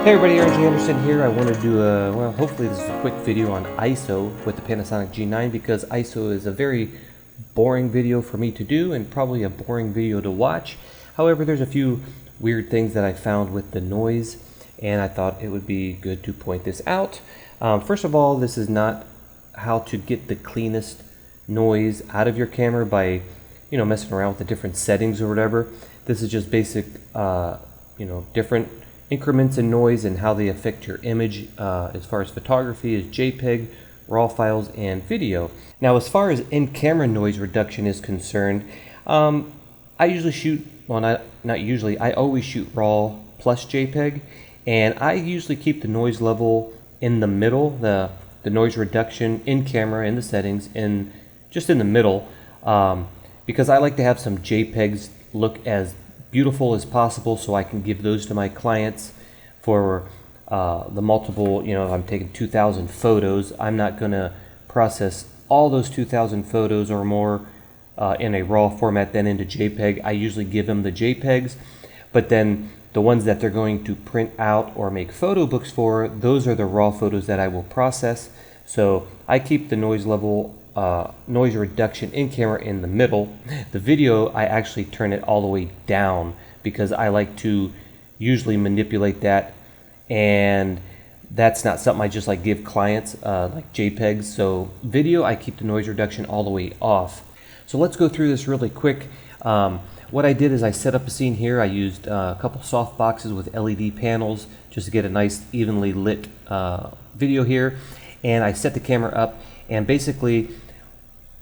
Hey everybody, RJ Anderson here. I want to do hopefully this is a quick video on ISO with the Panasonic G9 because ISO is a very boring video for me to do and probably a boring video to watch. However, there's a few weird things that I found with the noise and I thought it would be good to point this out. First of all, this is not how to get the cleanest noise out of your camera by, messing around with the different settings or whatever. This is just basic, different increments in noise and how they affect your image as far as photography is JPEG, RAW files, and video. Now, as far as in-camera noise reduction is concerned, I usually shoot, well, not usually, I always shoot RAW plus JPEG, and I usually keep the noise level in the middle, the noise reduction in camera in the settings, just in the middle, because I like to have some JPEGs look as beautiful as possible so I can give those to my clients for the multiple, if I'm taking 2,000 photos, I'm not going to process all those 2,000 photos or more in a RAW format then into JPEG. I usually give them the JPEGs, but then the ones that they're going to print out or make photo books for, those are the RAW photos that I will process. So I keep the noise level, noise reduction in camera in the middle. The video, I actually turn it all the way down because I like to usually manipulate that, and that's not something I just like give clients like JPEGs. So video, I keep the noise reduction all the way off. So let's go through this really quick. What I did is I set up a scene here. I used a couple soft boxes with LED panels just to get a nice evenly lit video here, and I set the camera up, and basically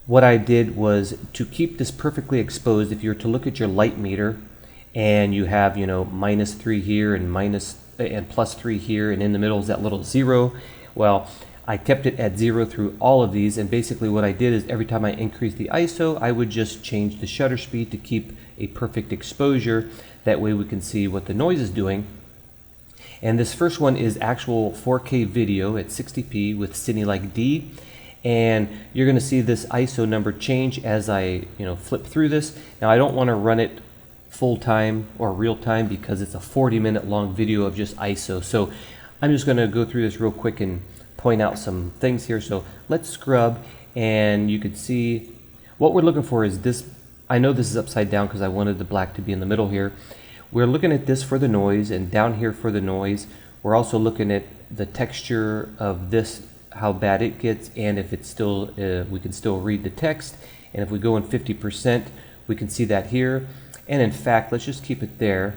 what I did was to keep this perfectly exposed. If you were to look at your light meter and you have, -3 here and +3 here, and in the middle is that little 0, well, I kept it at 0 through all of these, and basically what I did is every time I increased the ISO, I would just change the shutter speed to keep a perfect exposure. That way we can see what the noise is doing. And this first one is actual 4K video at 60p with Cine Like D. And you're going to see this ISO number change as I flip through this. Now I don't want to run it full time or real time because it's a 40-minute long video of just ISO. So I'm just going to go through this real quick and point out some things here. So let's scrub, and you can see what we're looking for is this. I know this is upside down because I wanted the black to be in the middle here. We're looking at this for the noise, and down here for the noise. We're also looking at the texture of this, how bad it gets, and if it's still, we can still read the text. And if we go in 50%, we can see that here. And in fact, let's just keep it there.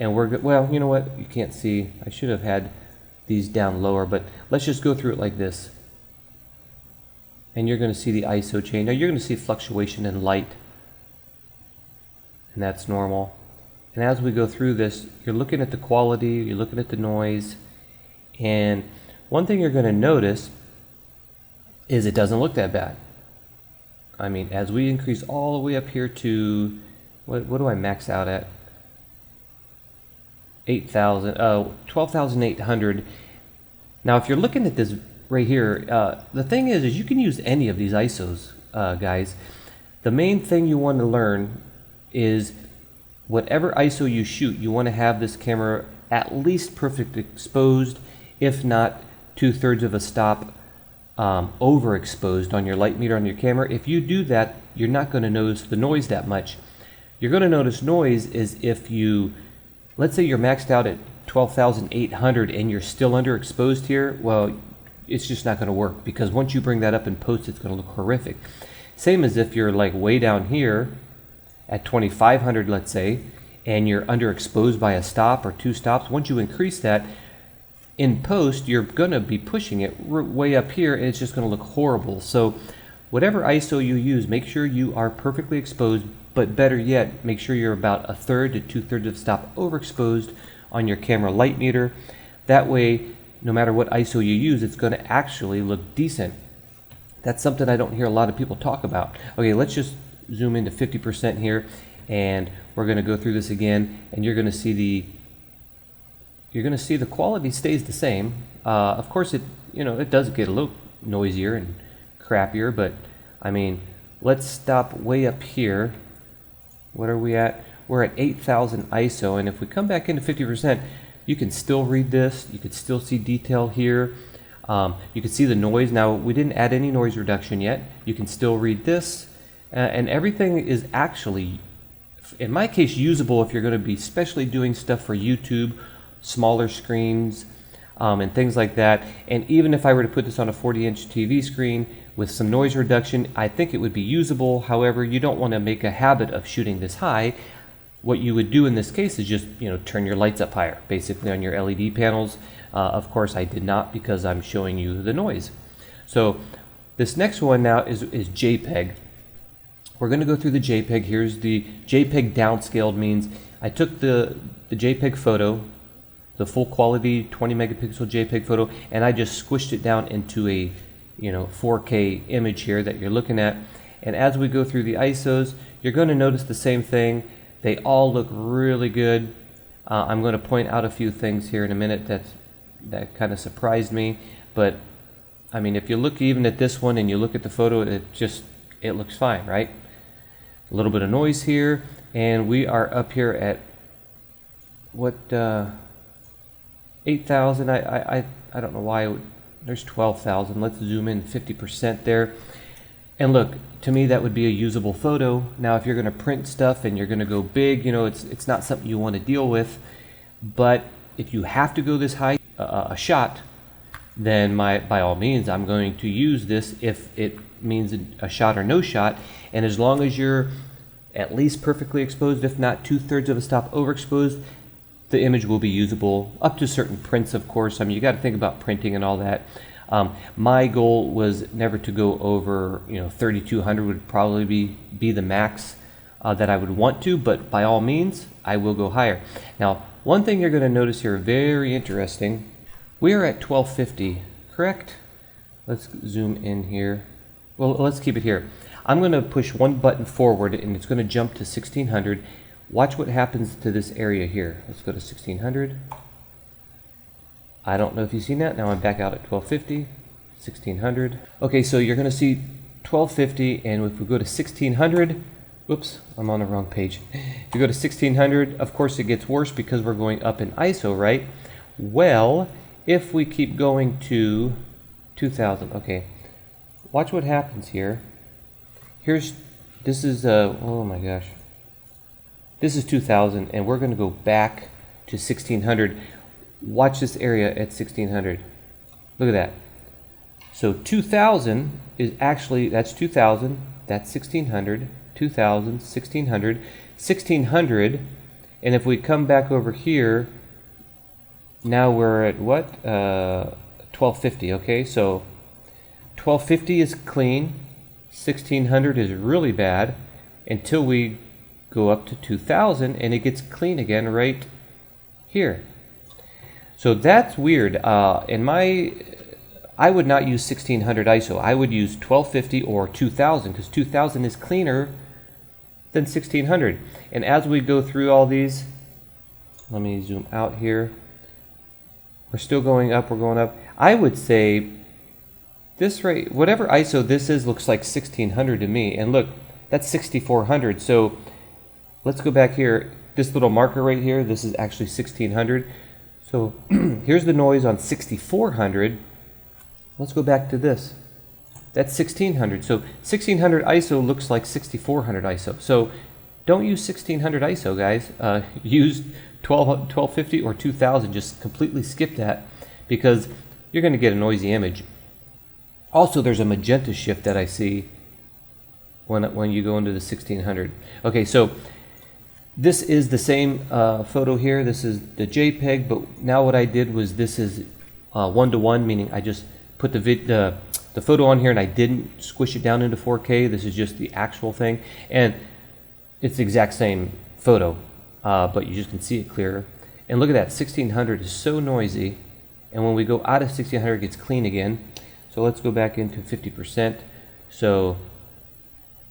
And we're good. Well, you know what? You can't see. I should have had these down lower, but let's just go through it like this. And you're going to see the ISO change. Now you're going to see fluctuation in light, and that's normal. And as we go through this, you're looking at the quality, you're looking at the noise, and one thing you're going to notice is it doesn't look that bad. I mean, as we increase all the way up here to, what do I max out at? 12,800. Now, if you're looking at this right here, the thing is you can use any of these ISOs, guys. The main thing you want to learn is whatever ISO you shoot, you want to have this camera at least perfect exposed, if not 2/3 of a stop overexposed on your light meter on your camera. If you do that, you're not going to notice the noise that much. You're going to notice noise is if you, let's say you're maxed out at 12,800 and you're still underexposed here, well, it's just not going to work, because once you bring that up in post, it's going to look horrific. Same as if you're like way down here at 2,500, let's say, and you're underexposed by a stop or 2 stops. Once you increase that, in post, you're going to be pushing it way up here, and it's just going to look horrible. So whatever ISO you use, make sure you are perfectly exposed, but better yet, make sure you're about 1/3 to 2/3 of the stop overexposed on your camera light meter. That way, no matter what ISO you use, it's going to actually look decent. That's something I don't hear a lot of people talk about. Okay, let's just zoom into 50% here, and we're going to go through this again, and you're going to see the quality stays the same. Of course, it does get a little noisier and crappier, but I mean, let's stop way up here. What are we at? We're at 8,000 ISO, and if we come back into 50%, you can still read this. You can still see detail here. You can see the noise. Now, we didn't add any noise reduction yet. You can still read this. And everything is actually, in my case, usable if you're going to be especially doing stuff for YouTube, smaller screens, and things like that. And even if I were to put this on a 40-inch TV screen with some noise reduction, I think it would be usable. However, you don't want to make a habit of shooting this high. What you would do in this case is just, turn your lights up higher, basically on your LED panels. Of course, I did not because I'm showing you the noise. So this next one now is JPEG. We're going to go through the JPEG. Here's the JPEG downscaled, means I took the JPEG photo, the full quality 20 megapixel JPEG photo, and I just squished it down into a 4K image here that you're looking at. And as we go through the ISOs, you're going to notice the same thing. They all look really good. I'm going to point out a few things here in a minute that kind of surprised me. But I mean, if you look even at this one and you look at the photo, it looks fine, right? A little bit of noise here, and we are up here at what 8,000. I don't know why there's 12,000. Let's zoom in 50% there. And look, to me that would be a usable photo. Now if you're going to print stuff and you're going to go big, it's not something you want to deal with. But if you have to go this high, a shot, then by all means I'm going to use this if it means a shot or no shot. And as long as you're at least perfectly exposed, if not 2/3 of a stop overexposed, the image will be usable up to certain prints, of course. I mean, you got to think about printing and all that. My goal was never to go over, 3200 would probably be the max that I would want to, but by all means, I will go higher. Now, one thing you're going to notice here, very interesting, we are at 1250, correct? Let's zoom in here. Well, let's keep it here. I'm going to push one button forward and it's going to jump to 1600. Watch what happens to this area here. Let's go to 1600. I don't know if you've seen that. Now I'm back out at 1250, 1600. Okay, so you're going to see 1250, and if we go to 1600, whoops, I'm on the wrong page. If you go to 1600, of course it gets worse because we're going up in ISO, right? Well, if we keep going to 2000, okay, watch what happens here. This is, oh my gosh. This is 2000, and we're going to go back to 1600. Watch this area at 1600. Look at that. So 2000 is actually, that's 2000, that's 1600, 2000, 1600, 1600, and if we come back over here, now we're at what? 1250, okay? So 1250 is clean, 1600 is really bad, until we go up to 2000 and it gets clean again right here. So that's weird. I would not use 1600 ISO. I would use 1250 or 2000 because 2000 is cleaner than 1600. And as we go through all these, let me zoom out here. We're still going up, we're going up. I would say this rate, whatever ISO this is, looks like 1600 to me. And look, that's 6400. So let's go back here. This little marker right here, this is actually 1600. So here's the noise on 6400. Let's go back to this. That's 1600. So 1600 ISO looks like 6400 ISO. So don't use 1600 ISO, guys. Use 1250 or 2000. Just completely skip that because you're going to get a noisy image. Also, there's a magenta shift that I see when you go into the 1600. Okay, so this is the same photo here. This is the JPEG, but now what I did was this is 1:1, meaning I just put the photo on here and I didn't squish it down into 4K. This is just the actual thing, and it's the exact same photo, but you just can see it clearer. And look at that, 1600 is so noisy, and when we go out of 1600, it gets clean again. So let's go back into 50%. So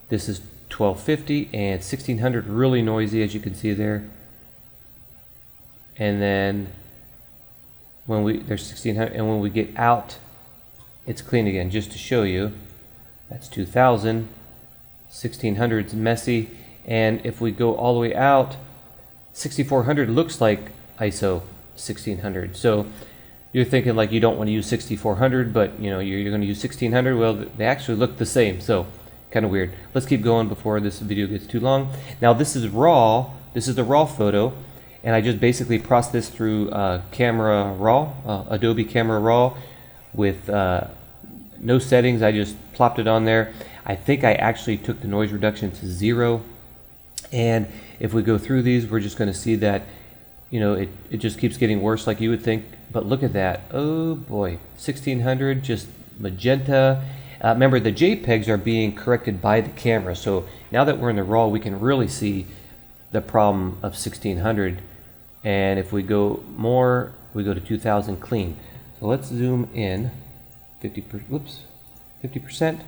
this is 1250 and 1600, really noisy as you can see there. And then there's 1600, and when we get out, it's clean again. Just to show you, that's 2000. 1600 is messy, and if we go all the way out, 6400 looks like ISO 1600. So you're thinking like you don't want to use 6400, but you know you're going to use 1600. Well, they actually look the same, so kind of weird. Let's keep going before this video gets too long. Now this is raw. This is the raw photo, and I just basically processed this through Camera Raw, Adobe Camera Raw, with no settings. I just plopped it on there. I think I actually took the noise reduction to 0, and if we go through these, we're just going to see that, you know, it just keeps getting worse like you would think. But look at that. Oh boy, 1600, just magenta. Remember, the JPEGs are being corrected by the camera, so now that we're in the RAW, we can really see the problem of 1600. And if we go more, we go to 2000 clean. So let's zoom in 50%.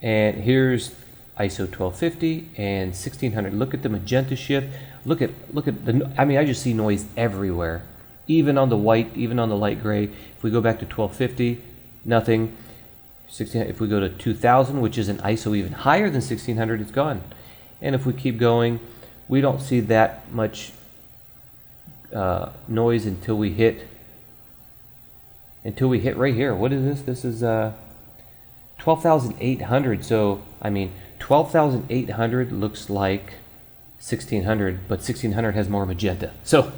And here's ISO 1250 and 1600. Look at the magenta shift. Look at the, I mean, I just see noise everywhere, even on the white, even on the light gray. If we go back to 1250, nothing. 16, if we go to 2000, which is an ISO even higher than 1600, it's gone. And if we keep going, we don't see that much noise until we hit right here. What is this? This is 12,800. So I mean, 12,800 looks like 1600, but 1600 has more magenta, so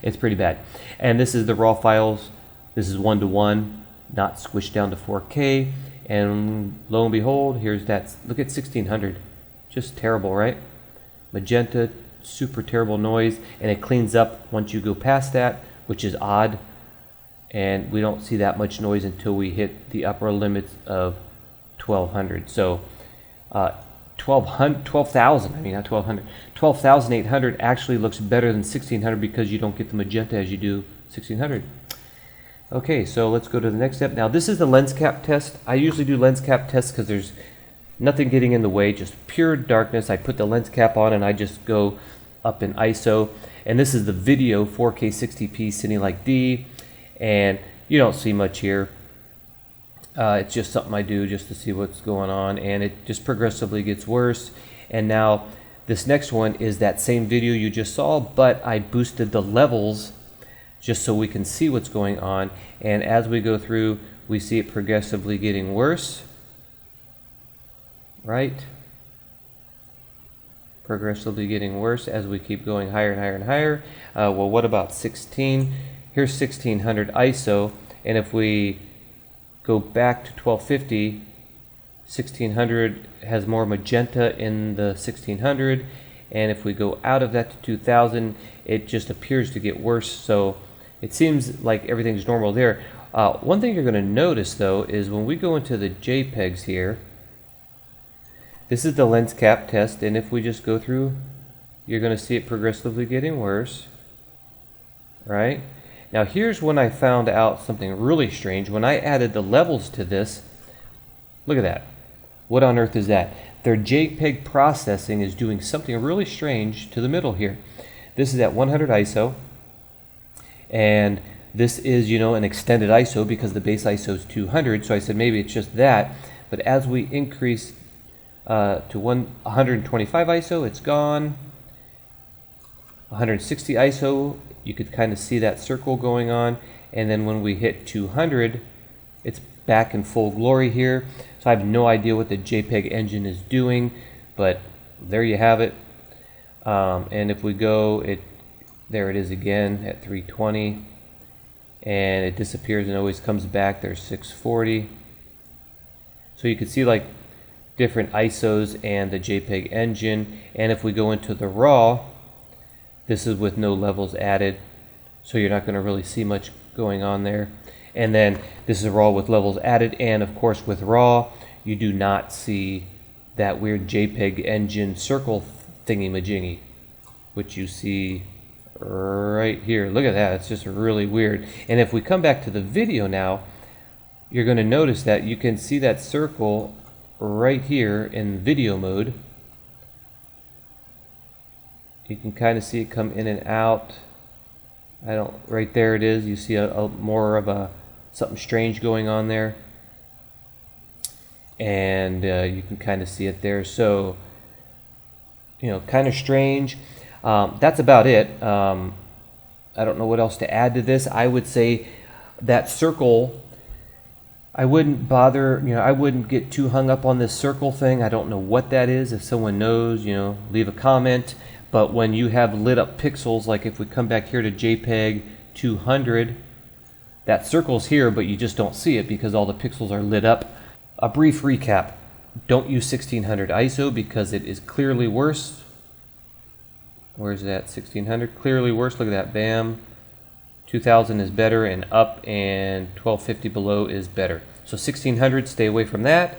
it's pretty bad. And this is the raw files. This is 1:1, not squished down to 4K. And lo and behold, here's that. Look at 1600, just terrible, right? Magenta, super terrible noise, and it cleans up once you go past that, which is odd. And we don't see that much noise until we hit the upper limits of 1200. So 12,000, I mean not 1200, 12,800 actually looks better than 1600 because you don't get the magenta as you do 1600. Okay, so let's go to the next step. Now this is the lens cap test. I usually do lens cap tests because there's nothing getting in the way, just pure darkness. I put the lens cap on and I just go up in ISO. And this is the video 4K 60p Cine Like D, and you don't see much here. It's just something I do just to see what's going on, and it just progressively gets worse. And now this next one is that same video you just saw, but I boosted the levels just so we can see what's going on. And as we go through, we see it progressively getting worse, right? Progressively getting worse as we keep going higher and higher and higher. Well, what about 16? Here's 1600 ISO, and if we go back to 1250, 1600 has more magenta in the 1600, and if we go out of that to 2000, it just appears to get worse. So it seems like everything's normal there. One thing you're going to notice though is when we go into the JPEGs here, this is the lens cap test, and if we just go through, you're going to see it progressively getting worse, right? Now here's when I found out something really strange. When I added the levels to this, look at that. What on earth is that? Their JPEG processing is doing something really strange to the middle here. This is at 100 ISO, and this is, you know, an extended ISO because the base ISO is 200, so I said maybe it's just that. But as we increase to 125 ISO, it's gone. 160 ISO, you could kind of see that circle going on, and then when we hit 200, it's back in full glory here. So I have no idea what the JPEG engine is doing, but there you have it. And if we go, there it is again at 320, and it disappears and always comes back. There's 640. So you can see like different ISOs and the JPEG engine. And if we go into the RAW, this is with no levels added, so you're not going to really see much going on there. And then this is RAW with levels added, and of course with RAW you do not see that weird JPEG engine circle thingy-majingy, which you see right here. Look at that, it's just really weird. And if we come back to the video now, you're going to notice that you can see that circle right here in video mode. You can kind of see it come in and out. Right there it is. You see a more of a something strange going on there, and you can kind of see it there. So, you know, kind of strange. That's about it. I don't know what else to add to this. I would say that circle, I wouldn't bother, I wouldn't get too hung up on this circle thing. I don't know what that is. If someone knows, leave a comment. But when you have lit up pixels, like if we come back here to JPEG 200, that circle's here, but you just don't see it because all the pixels are lit up. A brief recap. Don't use 1600 ISO because it is clearly worse. Where's that? 1600, clearly worse. Look at that, bam. 2000 is better, and up, and 1250 below is better. So 1600, stay away from that.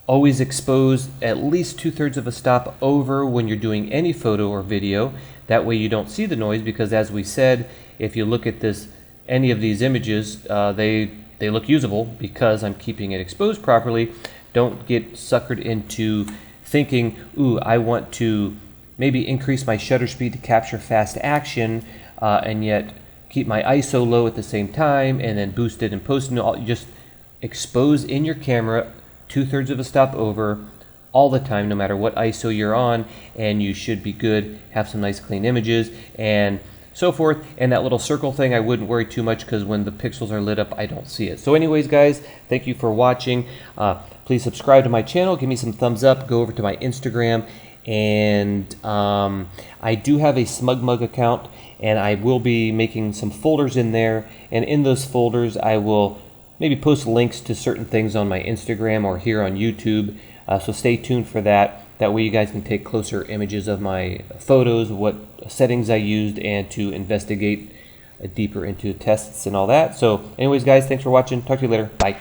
Always expose at least 2/3 of a stop over when you're doing any photo or video. That way you don't see the noise, because as we said, if you look at this, any of these images, they look usable because I'm keeping it exposed properly. Don't get suckered into thinking, ooh, I want to maybe increase my shutter speed to capture fast action, and yet keep my ISO low at the same time, and then boost it in post. No, just expose in your camera 2/3 of a stop over all the time, no matter what ISO you're on, and you should be good. Have some nice clean images and so forth. And that little circle thing, I wouldn't worry too much, because when the pixels are lit up, I don't see it. So anyways, guys, thank you for watching. Please subscribe to my channel, give me some thumbs up, go over to my Instagram, and I do have a SmugMug account, and I will be making some folders in there, and in those folders I will maybe post links to certain things on my Instagram or here on YouTube, so stay tuned for that. That way you guys can take closer images of my photos, what settings I used, and to investigate deeper into tests and all that. So anyways, guys, thanks for watching. Talk to you later. Bye.